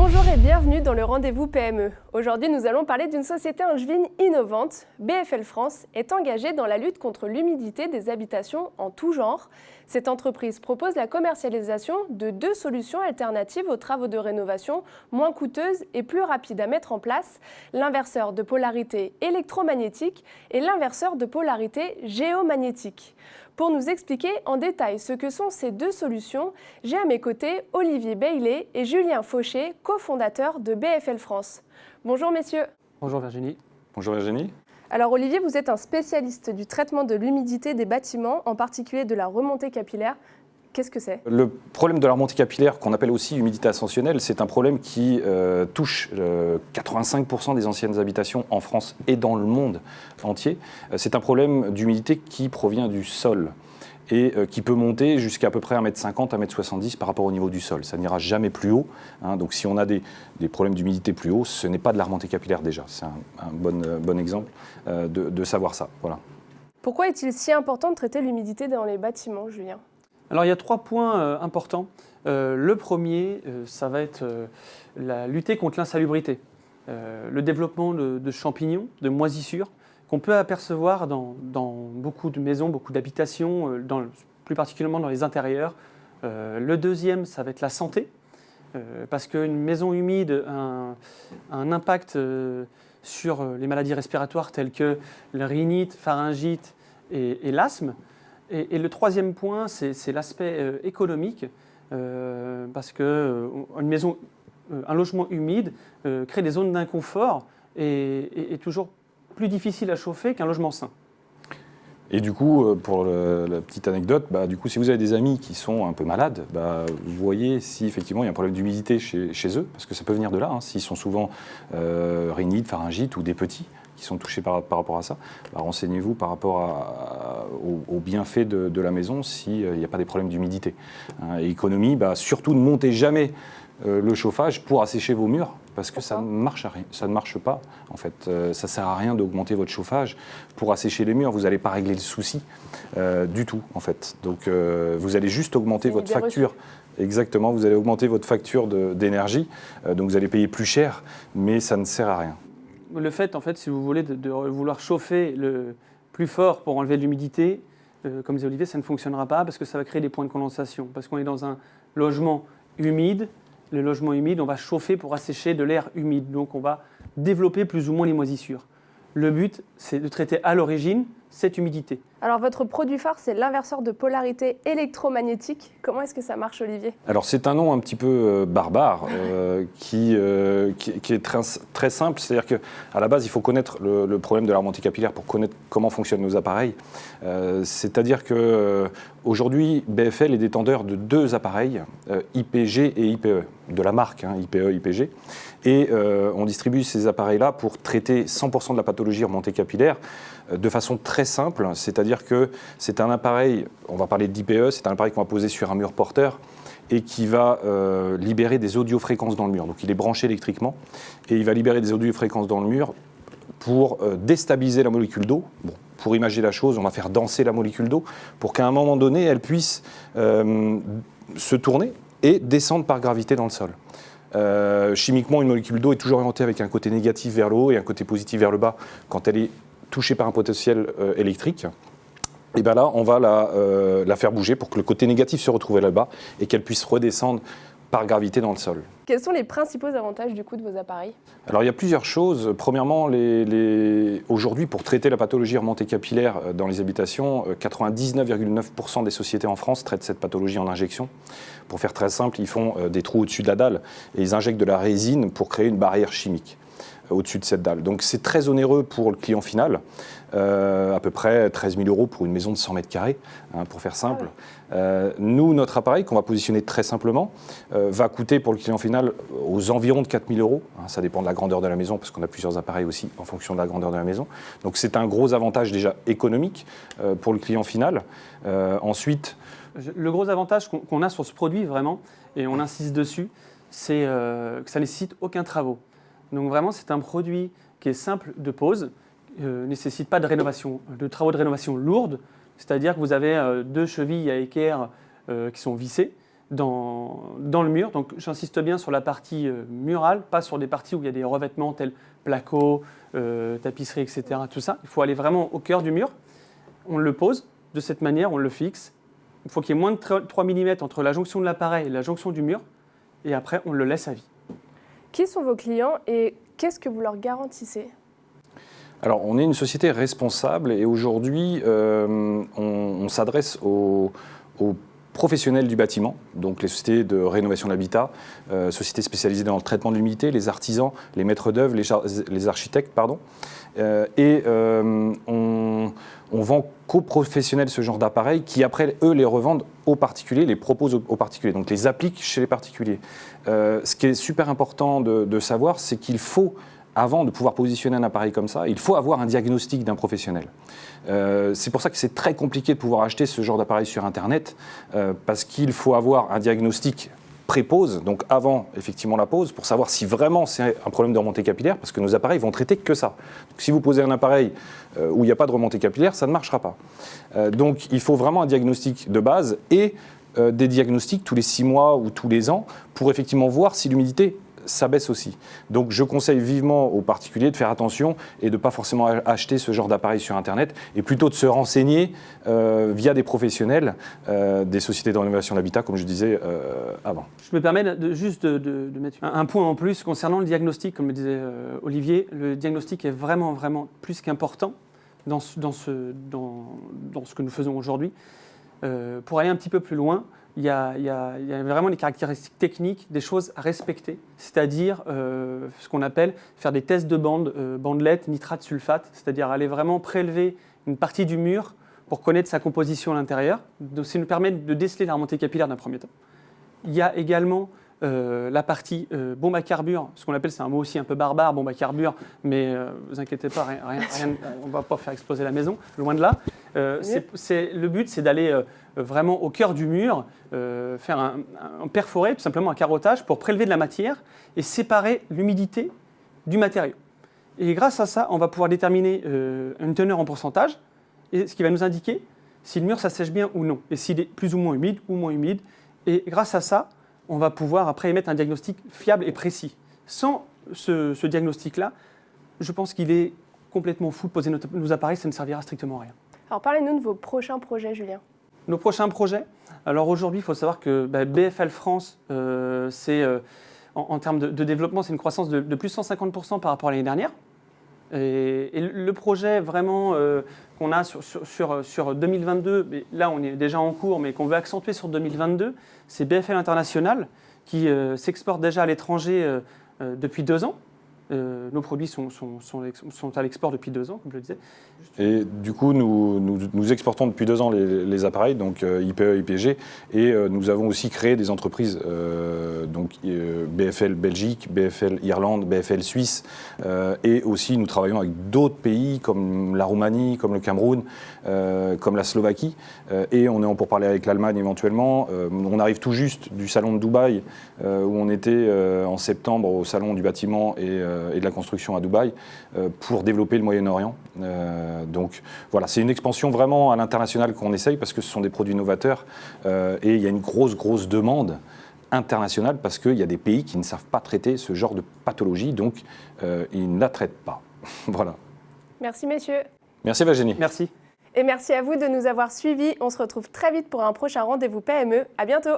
Bonjour et bienvenue dans le Rendez-vous PME. Aujourd'hui, nous allons parler d'une société angevine innovante. BFL France est engagée dans la lutte contre l'humidité des habitations en tout genre. Cette entreprise propose la commercialisation de 2 solutions alternatives aux travaux de rénovation, moins coûteuses et plus rapides à mettre en place, l'inverseur de polarité électromagnétique et l'inverseur de polarité géomagnétique. Pour nous expliquer en détail ce que sont ces 2 solutions, j'ai à mes côtés Olivier Bailey et Julien Fauché, cofondateurs de BFL France. Bonjour messieurs. Bonjour Virginie. Bonjour Virginie. Alors Olivier, vous êtes un spécialiste du traitement de l'humidité des bâtiments, en particulier de la remontée capillaire. Qu'est-ce que c'est ? Le problème de la remontée capillaire, qu'on appelle aussi humidité ascensionnelle, c'est un problème qui touche 85% des anciennes habitations en France et dans le monde entier. C'est un problème d'humidité qui provient du sol et qui peut monter jusqu'à peu près 1,50 m, 1,70 m par rapport au niveau du sol. Ça n'ira jamais plus haut. Donc si on a des problèmes d'humidité plus hauts, ce n'est pas de la remontée capillaire déjà. C'est un bon exemple de savoir ça. Voilà. Pourquoi est-il si important de traiter l'humidité dans les bâtiments, Julien ? Alors il y a 3 points importants. Le premier, ça va être la lutter contre l'insalubrité. Le développement de champignons, de moisissures, qu'on peut apercevoir dans beaucoup de maisons, beaucoup d'habitations, plus particulièrement dans les intérieurs. Le deuxième, ça va être la santé, parce qu'une maison humide a un impact sur les maladies respiratoires telles que la rhinite, pharyngite et l'asthme. Et le troisième point, c'est l'aspect économique, parce un logement humide crée des zones d'inconfort et est toujours plus difficile à chauffer qu'un logement sain. Et du coup, pour la petite anecdote, si vous avez des amis qui sont un peu malades, vous voyez si effectivement il y a un problème d'humidité chez eux, parce que ça peut venir de là, s'ils sont souvent rhinite, pharyngite ou des petits qui sont touchés par rapport à ça, renseignez-vous par rapport aux bienfaits de la maison s'il n'y a pas des problèmes d'humidité. Et économie, surtout ne montez jamais le chauffage pour assécher vos murs, parce que ça ne marche pas en fait. Ça ne sert à rien d'augmenter votre chauffage pour assécher les murs, vous n'allez pas régler le souci du tout en fait. Donc vous allez juste augmenter votre facture. Exactement, vous allez augmenter votre facture d'énergie, donc vous allez payer plus cher, mais ça ne sert à rien. Le fait, en fait, si vous voulez, de vouloir chauffer le plus fort pour enlever de l'humidité, comme disait Olivier, ça ne fonctionnera pas parce que ça va créer des points de condensation. Parce qu'on est dans un logement humide. Le logement humide, on va chauffer pour assécher de l'air humide. Donc on va développer plus ou moins les moisissures. Le but, c'est de traiter à l'origine cette humidité. Alors votre produit phare, c'est l'inverseur de polarité électromagnétique. Comment est-ce que ça marche, Olivier ? Alors c'est un nom un petit peu barbare qui est très simple. C'est-à-dire qu'à la base, il faut connaître le problème de la remontée capillaire pour connaître comment fonctionnent nos appareils. C'est-à-dire qu'aujourd'hui, BFL est détenteur de 2 appareils, IPG et IPE, de la marque IPE, IPG. Et on distribue ces appareils-là pour traiter 100% de la pathologie remontée capillaire de façon très simple, c'est-à-dire que c'est un appareil, on va parler d'IPE, c'est un appareil qu'on va poser sur un mur porteur et qui va libérer des audiofréquences dans le mur. Donc il est branché électriquement et il va libérer des audiofréquences dans le mur pour déstabiliser la molécule d'eau. Bon, pour imaginer la chose, on va faire danser la molécule d'eau pour qu'à un moment donné, elle puisse se tourner et descendre par gravité dans le sol. Chimiquement, une molécule d'eau est toujours orientée avec un côté négatif vers le haut et un côté positif vers le bas quand elle est touchée par un potentiel électrique. Et bien là, on va la faire bouger pour que le côté négatif se retrouve là-bas et qu'elle puisse redescendre par gravité dans le sol. Quels sont les principaux avantages du coup de vos appareils ? Alors il y a plusieurs choses. Premièrement, aujourd'hui, pour traiter la pathologie remontée capillaire dans les habitations, 99,9% des sociétés en France traitent cette pathologie en injection. Pour faire très simple, ils font des trous au-dessus de la dalle et ils injectent de la résine pour créer une barrière chimique au-dessus de cette dalle. Donc c'est très onéreux pour le client final, à peu près 13 000 € pour une maison de 100 mètres carrés, pour faire simple. Nous, notre appareil, qu'on va positionner très simplement, va coûter pour le client final aux environs de 4 000 €. Ça dépend de la grandeur de la maison, parce qu'on a plusieurs appareils aussi en fonction de la grandeur de la maison. Donc c'est un gros avantage déjà économique pour le client final. Ensuite, le gros avantage qu'on a sur ce produit, vraiment, et on insiste dessus, c'est que ça ne nécessite aucun travaux. Donc vraiment, c'est un produit qui est simple de pose, ne nécessite pas de travaux de rénovation lourdes, c'est-à-dire que vous avez 2 chevilles à équerre qui sont vissées, dans le mur. Donc j'insiste bien sur la partie murale, pas sur des parties où il y a des revêtements tels placo, tapisserie, etc. Tout ça. Il faut aller vraiment au cœur du mur. On le pose de cette manière, on le fixe. Il faut qu'il y ait moins de 3 mm entre la jonction de l'appareil et la jonction du mur. Et après, on le laisse à vie. Qui sont vos clients et qu'est-ce que vous leur garantissez ? Alors, on est une société responsable et aujourd'hui, on s'adresse aux professionnels du bâtiment, donc les sociétés de rénovation de l'habitat, sociétés spécialisées dans le traitement de l'humidité, les artisans, les maîtres d'œuvre, les architectes, pardon. On vend qu'aux professionnels ce genre d'appareils qui, après, eux, les revendent aux particuliers, les proposent aux particuliers, donc les appliquent chez les particuliers. Ce qui est super important de savoir, c'est qu'il faut, avant de pouvoir positionner un appareil comme ça, il faut avoir un diagnostic d'un professionnel. C'est pour ça que c'est très compliqué de pouvoir acheter ce genre d'appareil sur Internet, parce qu'il faut avoir un diagnostic pré-pose, donc avant effectivement la pose, pour savoir si vraiment c'est un problème de remontée capillaire, parce que nos appareils vont traiter que ça. Donc, si vous posez un appareil où il n'y a pas de remontée capillaire, ça ne marchera pas. Donc il faut vraiment un diagnostic de base et des diagnostics tous les 6 mois ou tous les ans pour effectivement voir si l'humidité s'abaisse aussi. Donc je conseille vivement aux particuliers de faire attention et de ne pas forcément acheter ce genre d'appareil sur Internet et plutôt de se renseigner via des professionnels, des sociétés de rénovation d'habitat, comme je disais avant. Je me permets juste de mettre un point en plus concernant le diagnostic, comme le disait Olivier. Le diagnostic est vraiment, vraiment plus qu'important dans ce que nous faisons aujourd'hui. Pour aller un petit peu plus loin, il y a vraiment des caractéristiques techniques, des choses à respecter, c'est-à-dire ce qu'on appelle faire des tests de bandelettes, nitrate, sulfate, c'est-à-dire aller vraiment prélever une partie du mur pour connaître sa composition à l'intérieur. Donc, ça nous permet de déceler la remontée capillaire d'un premier temps. Il y a également la partie bombe à carbure, ce qu'on appelle, c'est un mot aussi un peu barbare, bombe à carbure, mais vous inquiétez pas, on ne va pas faire exploser la maison, loin de là. Le but, c'est d'aller vraiment au cœur du mur, faire un perforer, tout simplement un carottage, pour prélever de la matière et séparer l'humidité du matériau. Et grâce à ça, on va pouvoir déterminer une teneur en pourcentage, et ce qui va nous indiquer si le mur s'assèche bien ou non, et s'il est plus ou moins humide ou moins humide. Et grâce à ça, on va pouvoir après émettre un diagnostic fiable et précis. Sans ce diagnostic-là, je pense qu'il est complètement fou de poser nos appareils, ça ne servira strictement à rien. Alors parlez-nous de vos prochains projets, Julien. Nos prochains projets. Alors aujourd'hui, il faut savoir que BFL France, en termes de développement, c'est une croissance de plus de 150% par rapport à l'année dernière. Et le projet vraiment qu'on a sur 2022, mais là on est déjà en cours, mais qu'on veut accentuer sur 2022, c'est BFL International qui s'exporte déjà à l'étranger depuis 2 ans. Nos produits sont à l'export depuis 2 ans, comme je le disais. Et du coup, nous exportons depuis 2 ans les appareils, donc IPE, IPG, et nous avons aussi créé des entreprises, donc BFL Belgique, BFL Irlande, BFL Suisse, et aussi nous travaillons avec d'autres pays comme la Roumanie, comme le Cameroun, comme la Slovaquie, et on est en pourparlers avec l'Allemagne éventuellement. On arrive tout juste du salon de Dubaï, où on était en septembre au salon du bâtiment et de la construction à Dubaï, pour développer le Moyen-Orient. Donc voilà, c'est une expansion vraiment à l'international qu'on essaye parce que ce sont des produits novateurs et il y a une grosse demande internationale parce qu'il y a des pays qui ne savent pas traiter ce genre de pathologie, donc ils ne la traitent pas. Voilà. Merci messieurs. Merci Virginie. Merci. Et merci à vous de nous avoir suivis. On se retrouve très vite pour un prochain rendez-vous PME. À bientôt.